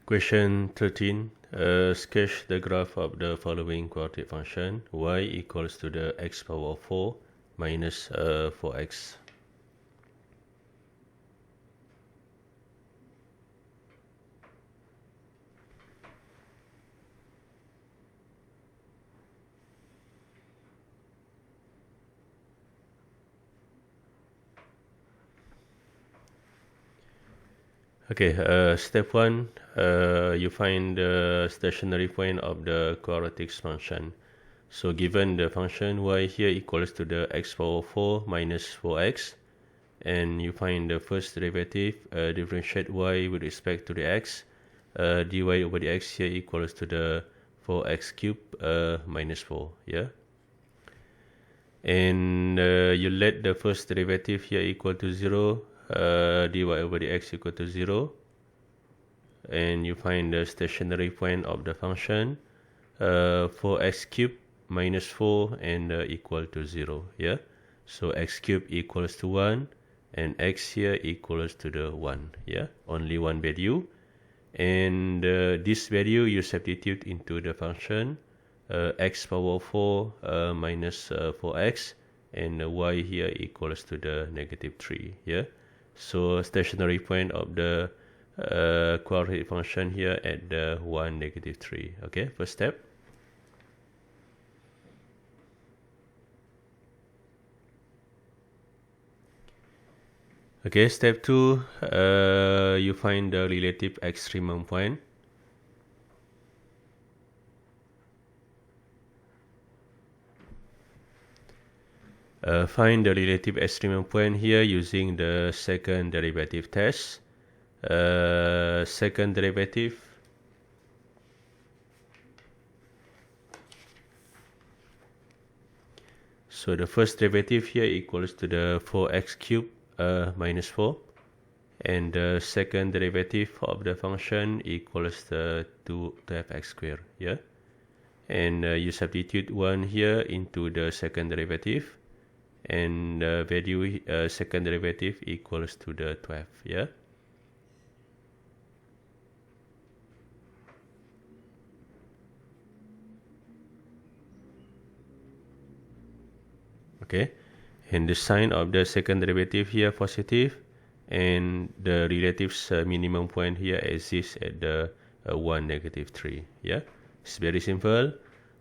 Question 13. Sketch the graph of the following quartic function. Y equals to the x power 4 minus 4x. Okay, step 1, you find the stationary point of the quadratic function. So given the function y here equals to the x power 4 minus 4x, and you find the first derivative, differentiate y with respect to the x, dy over dx here equals to the 4x cubed minus 4, yeah? And you let the first derivative here equal to 0, dy over dx equal to 0, and you find the stationary point of the function, 4x cubed minus 4 and equal to 0, yeah? So x cubed equals to 1 and x here equals to the 1, yeah? Only one value, and this value you substitute into the function, x power 4 minus 4x, and y here equals to the negative 3, yeah? So stationary point of the quadratic function here at the 1, negative 3, okay? First step. Okay, step 2, you find the relative extremum point. Find the relative extremum point here using the second derivative test. Second derivative, so the first derivative here equals to the 4x cubed minus 4, and the second derivative of the function equals to 12x squared, yeah? And you substitute 1 here into the second derivative, and the value second derivative equals to the 12, yeah? Okay, and the sign of the second derivative here positive, and the relatives minimum point here exists at the 1, negative 3, yeah? It's very simple.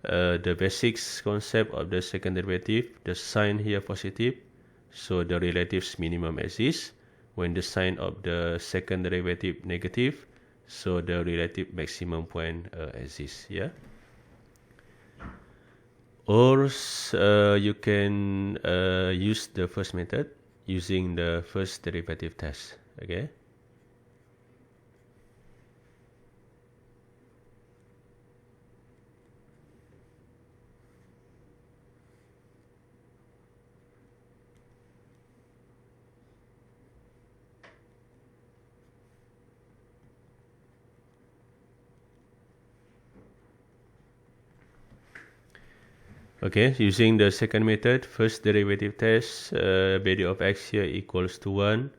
The basics concept of the second derivative, the sign here positive, so the relatives minimum exists. When the sign of the second derivative negative, so the relative maximum point exists, yeah? Or you can use the first method using the first derivative test, okay? Okay, using the second method, first derivative test, value of x here equals to 1.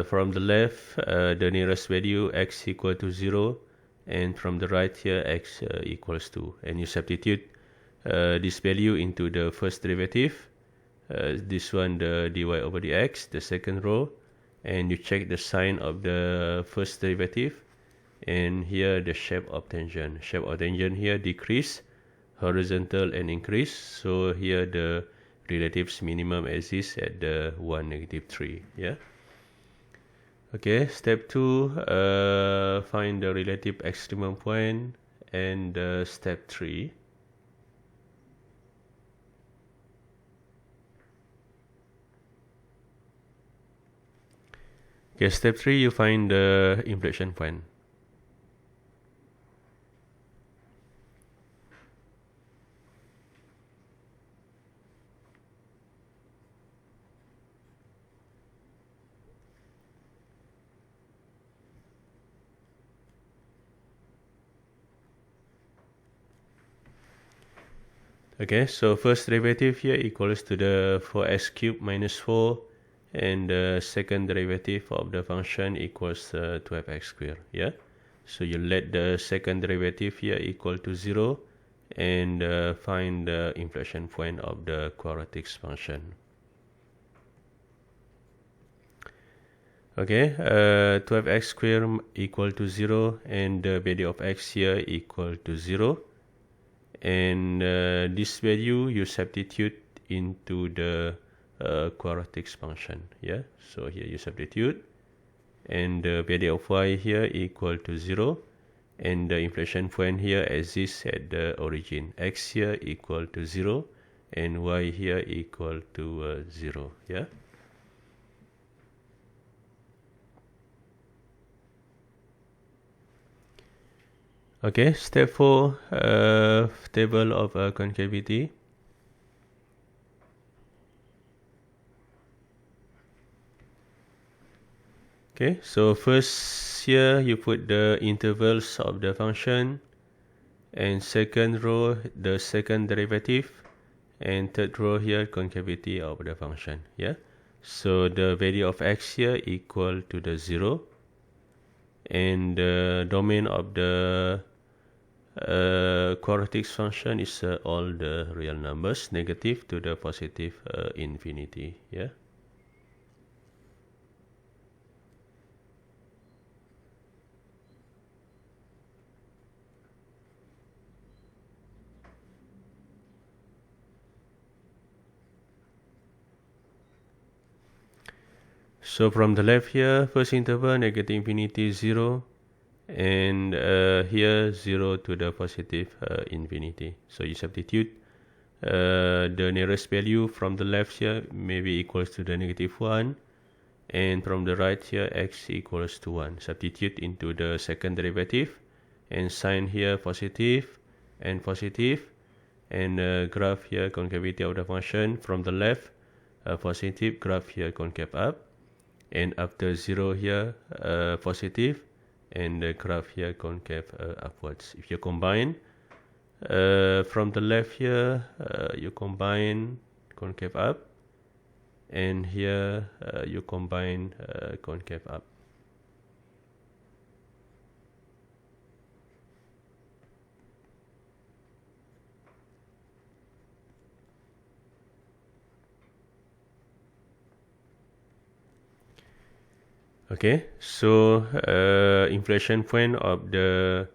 From the left, the nearest value x equal to 0, and from the right here x equals 2. And you substitute this value into the first derivative, this one the dy over dx, the second row, and you check the sign of the first derivative, and here the shape of tangent. Shape of tangent here decrease, horizontal and increase, so here the relatives minimum exists at the 1, negative 3, yeah? Okay, step 2, find the relative extremum point, and step 3. Okay, step 3, you find the inflection point. Okay, so first derivative here equals to the 4x cubed minus 4, and the second derivative of the function equals 12x squared, yeah? So you let the second derivative here equal to 0 and find the inflection point of the quartic function. Okay, 12x squared equal to 0 and the value of x here equal to 0. And this value you substitute into the quartic function. Yeah, so here you substitute, and the value of y here equal to 0, and the inflection point here exists at the origin. X here equal to 0 and y here equal to 0. Yeah. Okay, step 4, table of concavity. Okay, so first here you put the intervals of the function, and second row the second derivative, and third row here concavity of the function. Yeah, so the value of x here equal to the 0, and the domain of the quartic function is all the real numbers, negative to the positive infinity. Yeah. So from the left here, first interval negative infinity 0, and here 0 to the positive infinity. So you substitute the nearest value from the left here maybe equals to the -1, and from the right here x equals to 1. Substitute into the second derivative and sign here positive, and graph here concavity of the function from the left, positive, graph here concave up, and after 0 here positive, and the graph here concave upwards. If you combine from the left here, you combine concave up, and here you combine concave up. Okay, so inflection point of the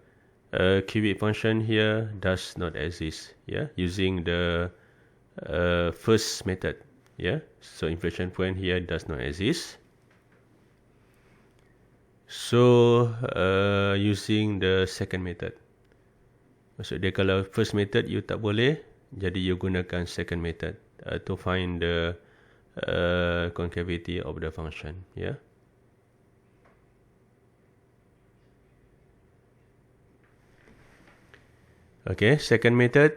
cubic function here does not exist. Yeah, using the first method. Yeah, so inflection point here does not exist. So using the second method. Maksud dia kalau first method you tak boleh, jadi you gunakan second method to find the concavity of the function. Yeah. Okay, second method.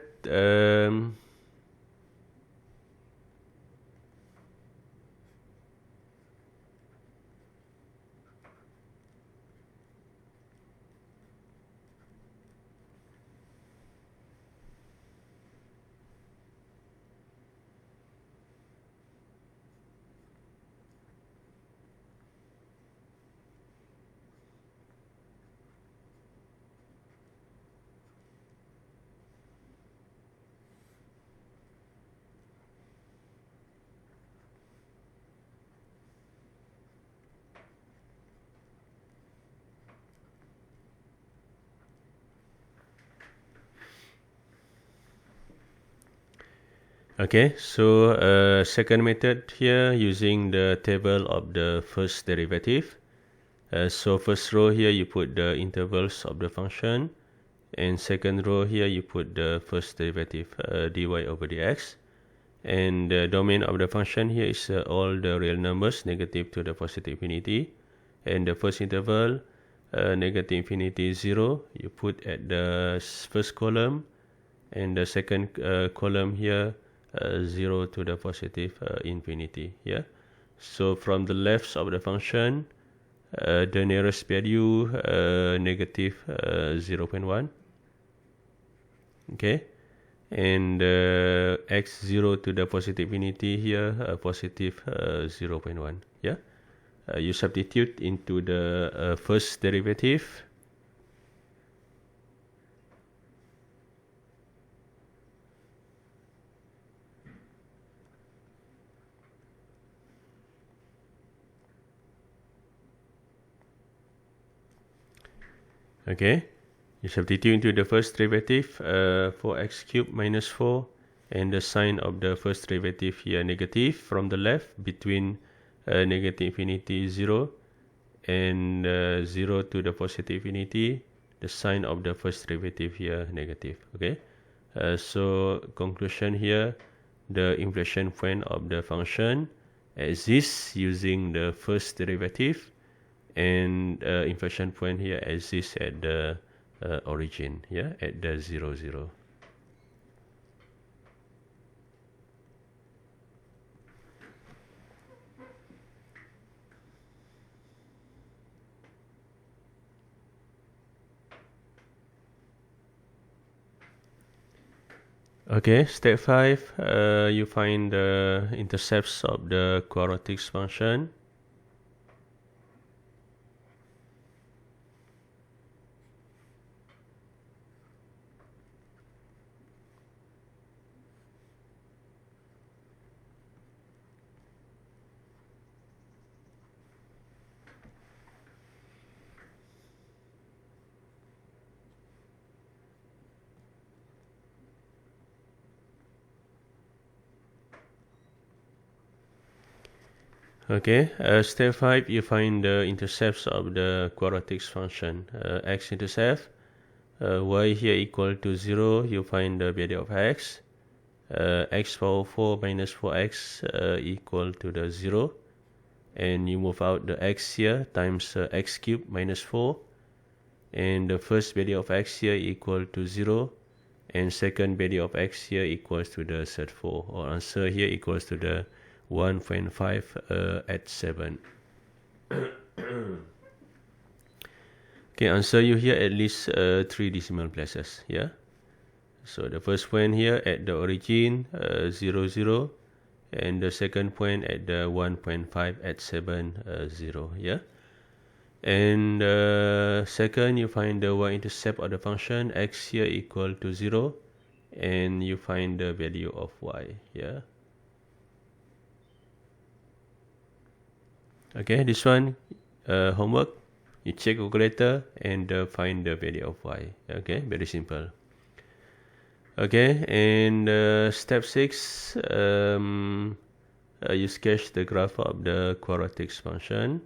Okay, so second method here using the table of the first derivative. So first row here you put the intervals of the function, and second row here you put the first derivative dy over dx, and the domain of the function here is all the real numbers negative to the positive infinity, and the first interval negative infinity 0 you put at the first column, and the second column here 0 to the positive infinity. Yeah, so from the left of the function, the nearest value negative 0.1. Okay, and x0 to the positive infinity here positive 0.1. Yeah, you substitute into the first derivative, Okay, you substitute into the first derivative 4x cubed minus 4, and the sign of the first derivative here negative from the left between negative infinity 0 and 0 to the positive infinity. The sign of the first derivative here negative. Okay, so conclusion here, the inflection point of the function exists using the first derivative, and inflection point here exists at the origin, yeah, at the 0, 0. Okay, step 5, you find the intercepts of the Quartic function. Okay, step 5, you find the intercepts of the Quartic function. X-intercept, y here equal to 0, you find the value of x. X power 4 minus 4x equal to the 0. And you move out the x here times x cubed minus 4. And the first value of x here equal to 0. And second value of x here equals to the Z4. Or answer here equals to the 1.5 at 7. Okay, answer you here at least 3 decimal places. Yeah. So the first point here at the origin 0, 0. And the second point at the 1.5 at 7, 0. Yeah. And second, you find the y-intercept of the function x here equal to 0. And you find the value of y. Yeah. Okay, this one homework. You check calculator and find the value of y. Okay, very simple. Okay, and step 6, you sketch the graph of the Quartic function.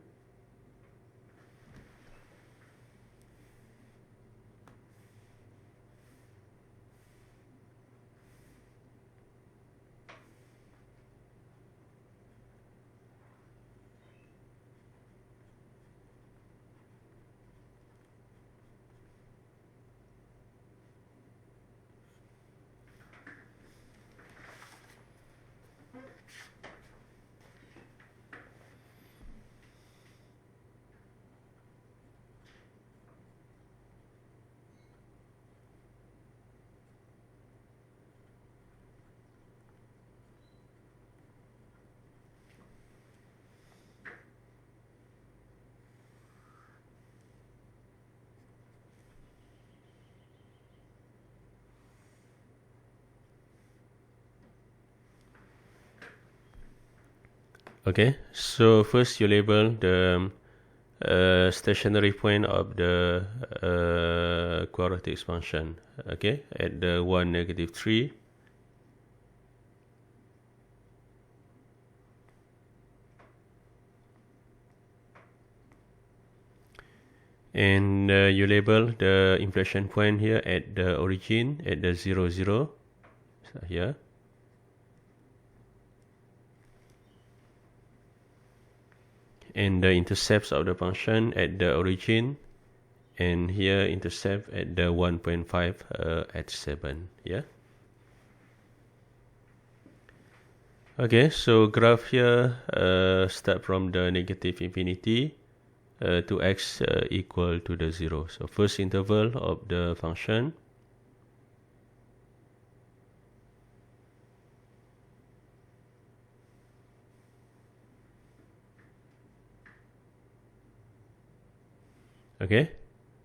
Okay, so first you label the stationary point of the Quartic function. Okay, at the 1, negative 3. And you label the inflection point here at the origin at the 0, 0. So here. And the intercepts of the function at the origin, and here intercept at the 1.5 at 7. Yeah. Okay, so graph here start from the negative infinity to x equal to the 0. So first interval of the function. Okay,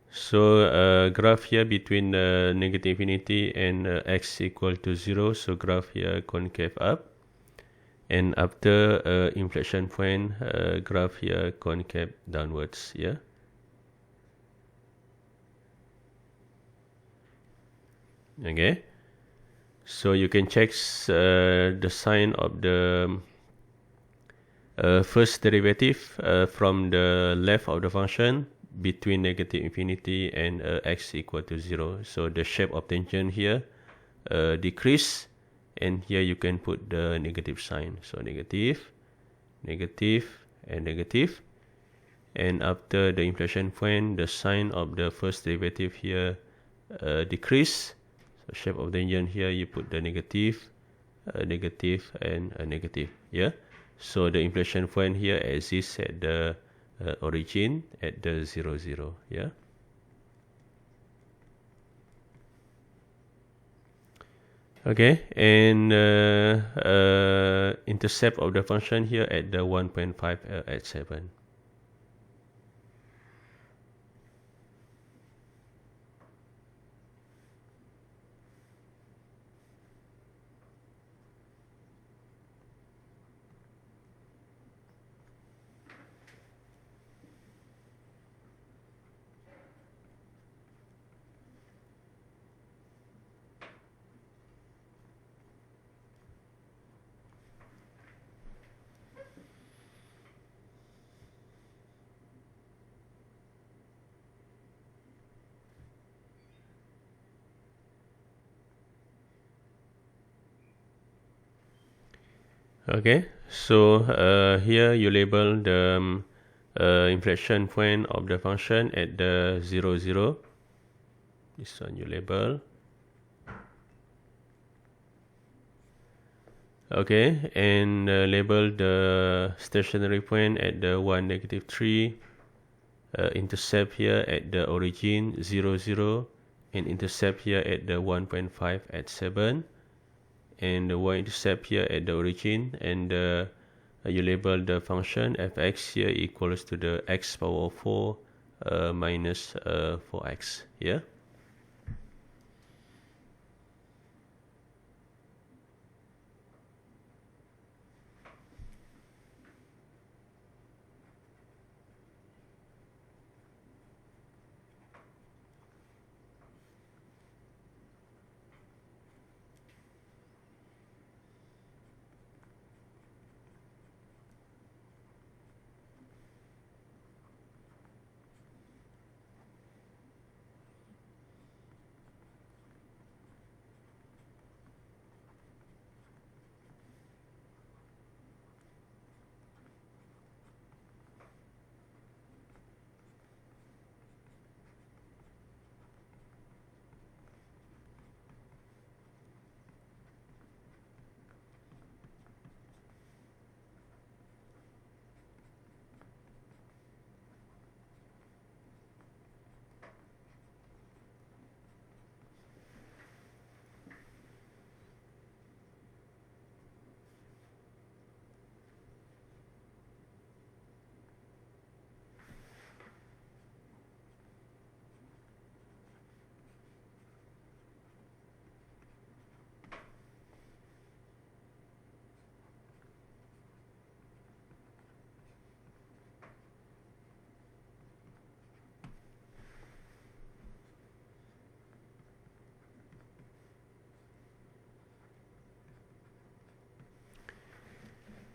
so graph here between negative infinity and x equal to 0. So graph here concave up. And after inflection point, graph here concave downwards. Yeah. Okay, so you can check the sign of the first derivative from the left of the function between negative infinity and x equal to 0. So the shape of tangent here decrease, and here you can put the negative sign. So negative, negative, and negative. And after the inflection point, the sign of the first derivative here decrease. So shape of tangent here, you put the negative, negative, and a negative. Yeah. So the inflection point here exists at the origin at the 0, 0. Yeah. Okay, and intercept of the function here at the 1.5 at 7. Okay, so here you label the inflection point of the function at the 0, 0. This one you label. Okay, and label the stationary point at the 1, negative 3. Intercept here at the origin 0, 0. And intercept here at the 1.5 at 7. And the y-intercept here at the origin, and you label the function fx here equals to the x power 4 minus 4x. Yeah.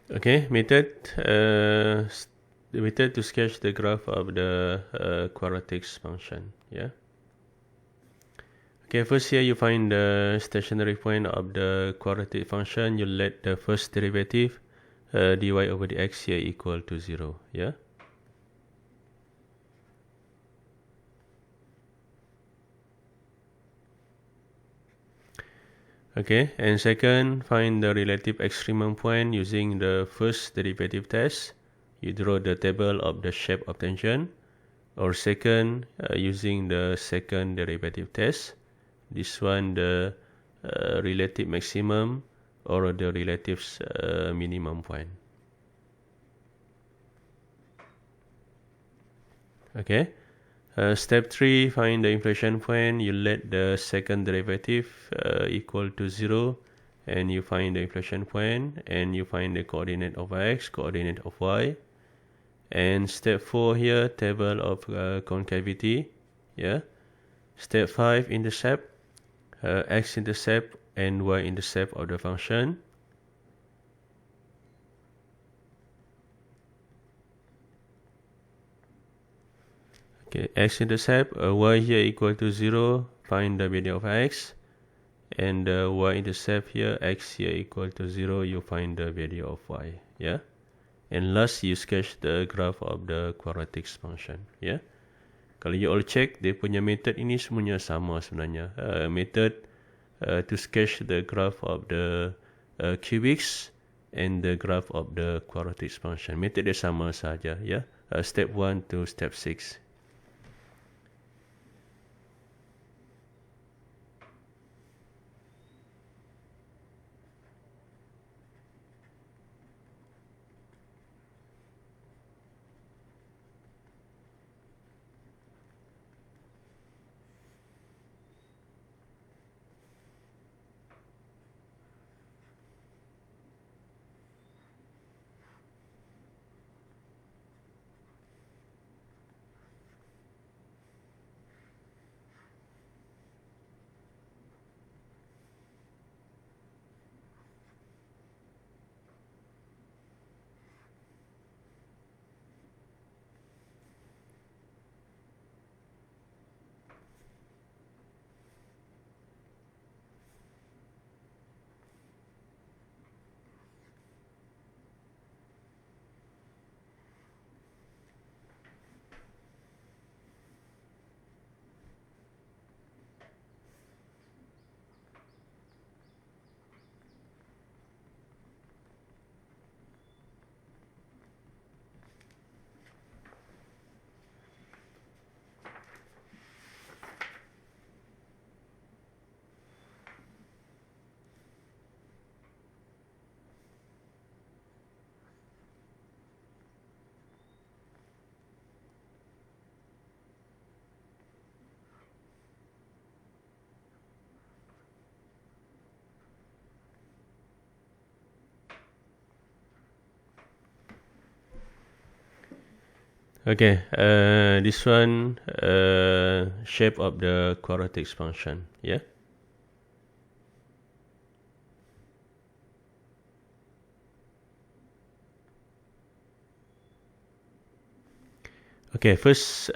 Okay, method. The method to sketch the graph of the Quartic function. Yeah. Okay, first here you find the stationary point of the Quartic function. You let the first derivative dy over dx here equal to 0. Yeah. Okay, and second, find the relative extremum point using the first derivative test. You draw the table of the shape of tangent. Or second, using the second derivative test. This one, the relative maximum or the relative minimum point. Okay. Step 3, find the inflection point. You let the second derivative equal to 0, and you find the inflection point, and you find the coordinate of x, coordinate of y. And step 4 here, table of concavity. Yeah. Step 5, intercept. x-intercept and y-intercept of the function. Okay, x-intercept, y here equal to 0, find the value of x. And y-intercept here, x here equal to 0, you find the value of y. Yeah. And last, you sketch the graph of the quartic function. Yeah. Kalau you all check, dia punya method ini semuanya sama sebenarnya. Method to sketch the graph of the cubics and the graph of the quartic function. Method dia sama saja. Yeah. Step 1 to step 6. Okay, this one, shape of the quartic function, yeah? Okay, first,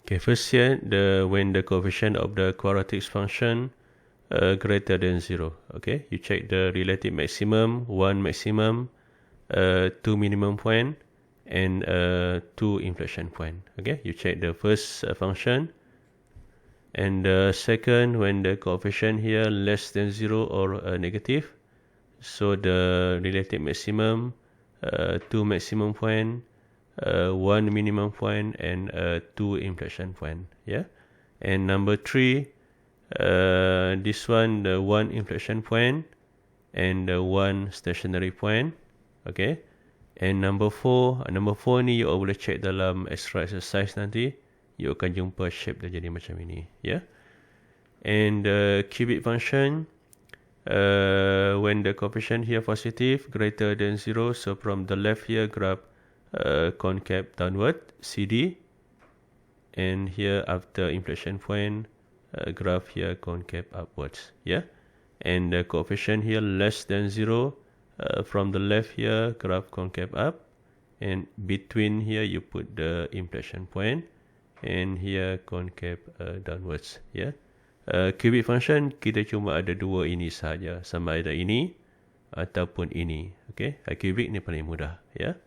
first here, when the coefficient of the quartic function greater than 0, okay? You check the relative maximum, 1 maximum, 2 minimum point, and 2 inflection point. Okay, you check the first function, and the second, when the coefficient here less than 0 or negative, so the relative maximum, 2 maximum point, 1 minimum point, and 2 inflection point. Yeah, and number 3, this one, the 1 inflection point and 1 stationary point. Okay, and number 4 ni you boleh check dalam extra exercise nanti, you akan jumpa shape dia jadi macam ini. Yeah, and the cubic function, when the coefficient here positive greater than 0, so from the left here graph concave downward, CD, and here after inflection point, graph here concave upwards. Yeah, and the coefficient here less than 0, from the left here graph concave up, and between here you put the inflection point, and here concave downwards. Yeah, cubic function kita cuma ada dua ini saja, sama ada ini ataupun ini. Okay, cubic ni paling mudah. Yeah,